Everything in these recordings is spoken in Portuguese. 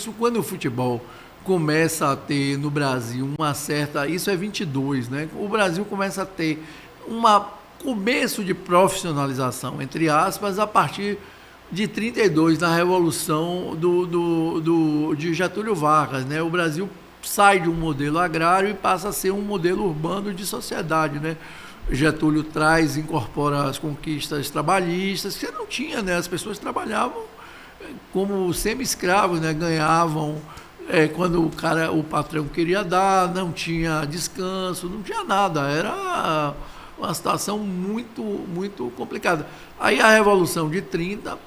isso quando o futebol começa a ter no Brasil uma certa... Isso é 22, né? O Brasil começa a ter um começo de profissionalização, entre aspas, a partir de 32, na Revolução de Getúlio Vargas, né? O Brasil sai de um modelo agrário e passa a ser um modelo urbano de sociedade, né? Getúlio incorpora as conquistas trabalhistas, que não tinha, né? As pessoas trabalhavam como semi-escravos, né? Ganhavam quando o patrão queria dar, não tinha descanso, não tinha nada, era uma situação muito, muito complicada. Aí a Revolução de 30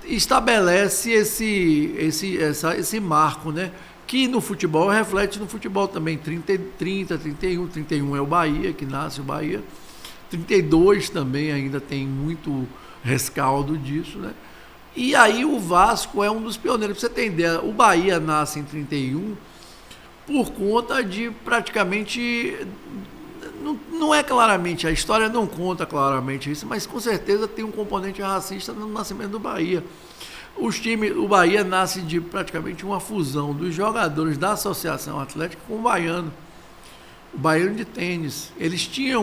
estabelece esse marco, né? Que no futebol reflete no futebol também. 31 é o Bahia, que nasce o Bahia. 32 também ainda tem muito rescaldo disso, né? E aí o Vasco é um dos pioneiros. Pra você ter ideia, o Bahia nasce em 31 por conta de praticamente... Não é claramente, a história não conta claramente isso, mas com certeza tem um componente racista no nascimento do Bahia. O Bahia nasce de praticamente uma fusão dos jogadores da Associação Atlética com o Baiano de tênis. Eles tinham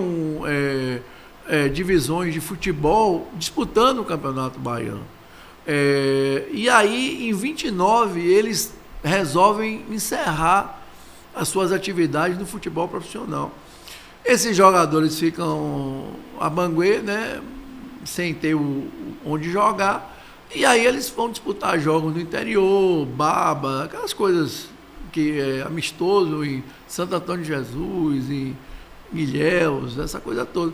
divisões de futebol disputando o Campeonato Baiano. E aí, em 29, eles resolvem encerrar as suas atividades no futebol profissional. Esses jogadores ficam a banguê, né, sem ter onde jogar, e aí eles vão disputar jogos no interior, Baba, aquelas coisas que é amistoso em Santo Antônio de Jesus, em Ilhéus, essa coisa toda.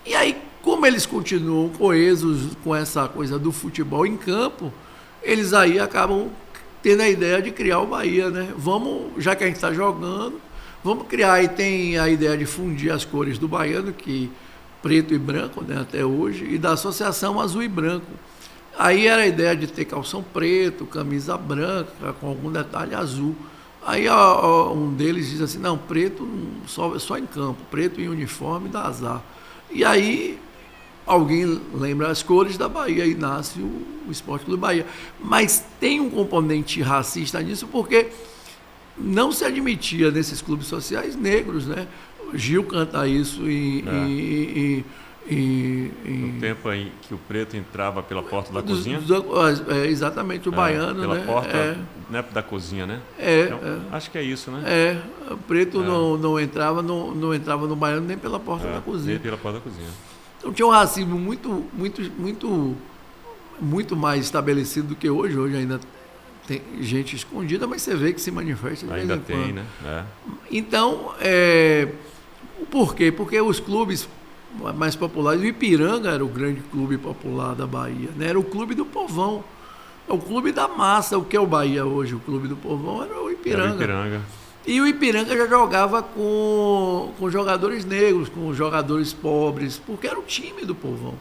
E aí, como eles continuam coesos com essa coisa do futebol em campo, eles aí acabam tendo a ideia de criar o Bahia, né? Já que a gente está jogando, vamos criar. E tem a ideia de fundir as cores do baiano, que preto e branco, né, até hoje, e da associação azul e branco. Aí era a ideia de ter calção preto, camisa branca, com algum detalhe azul. Aí um deles diz assim, não, preto só em campo, preto em uniforme dá azar. E aí alguém lembra as cores da Bahia e nasce o Esporte Clube Bahia. Mas tem um componente racista nisso, porque não se admitia nesses clubes sociais negros, né? Gil canta isso no tempo em que o preto entrava pela porta da cozinha? Exatamente, o baiano, pela né? porta da cozinha, né? Acho que é isso, né? O preto não entrava no baiano nem pela porta da cozinha. Nem pela porta da cozinha. Então tinha um racismo muito mais estabelecido do que hoje. Hoje ainda tem gente escondida, mas você vê que se manifesta de vez em quando. Ainda tem, né? Então, por quê? Porque os clubes mais populares, o Ipiranga era o grande clube popular da Bahia, né? Era o clube do povão, é o clube da massa. O que é o Bahia hoje? O clube do povão era o Ipiranga. E o Ipiranga já jogava com jogadores negros, com jogadores pobres, porque era o time do povão.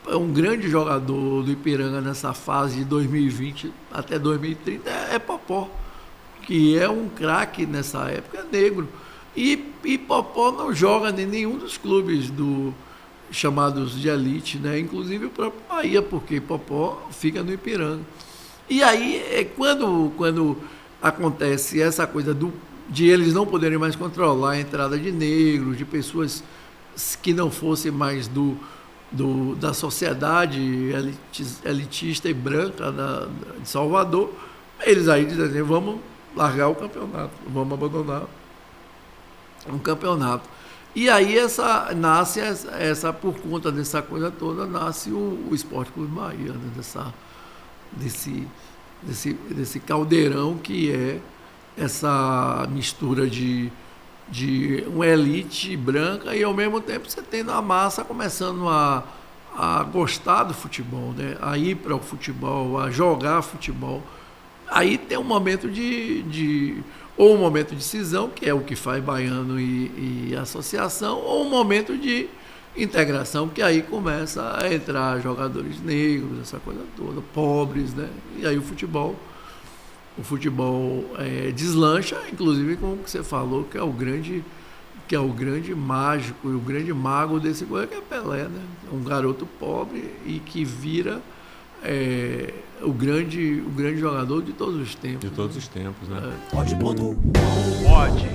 Um grande jogador do Ipiranga nessa fase de 2020 até 2030 é Popó, que é um craque nessa época, negro. E Popó não joga em nenhum dos clubes chamados de elite, né? Inclusive o próprio Bahia, porque Popó fica no Ipiranga. E aí, quando acontece essa coisa de eles não poderem mais controlar a entrada de negros, de pessoas que não fossem mais da sociedade elitista e branca de Salvador, eles aí dizem assim, vamos largar o campeonato, vamos abandonar um campeonato. E aí nasce por conta dessa coisa toda, nasce o Esporte Clube Bahia, né? desse caldeirão que é essa mistura de uma elite branca e ao mesmo tempo você tendo a massa começando a gostar do futebol, né? A ir para o futebol, a jogar futebol. Aí tem um momento ou um momento de cisão, que é o que faz Baiano e associação, ou um momento de integração, que aí começa a entrar jogadores negros, essa coisa toda, pobres, né? E aí o futebol deslancha, inclusive com o que você falou, que é o grande mágico e o grande mago desse gol, que é Pelé, né? Um garoto pobre e que vira o grande jogador de todos os tempos. De todos os tempos, né? Pode.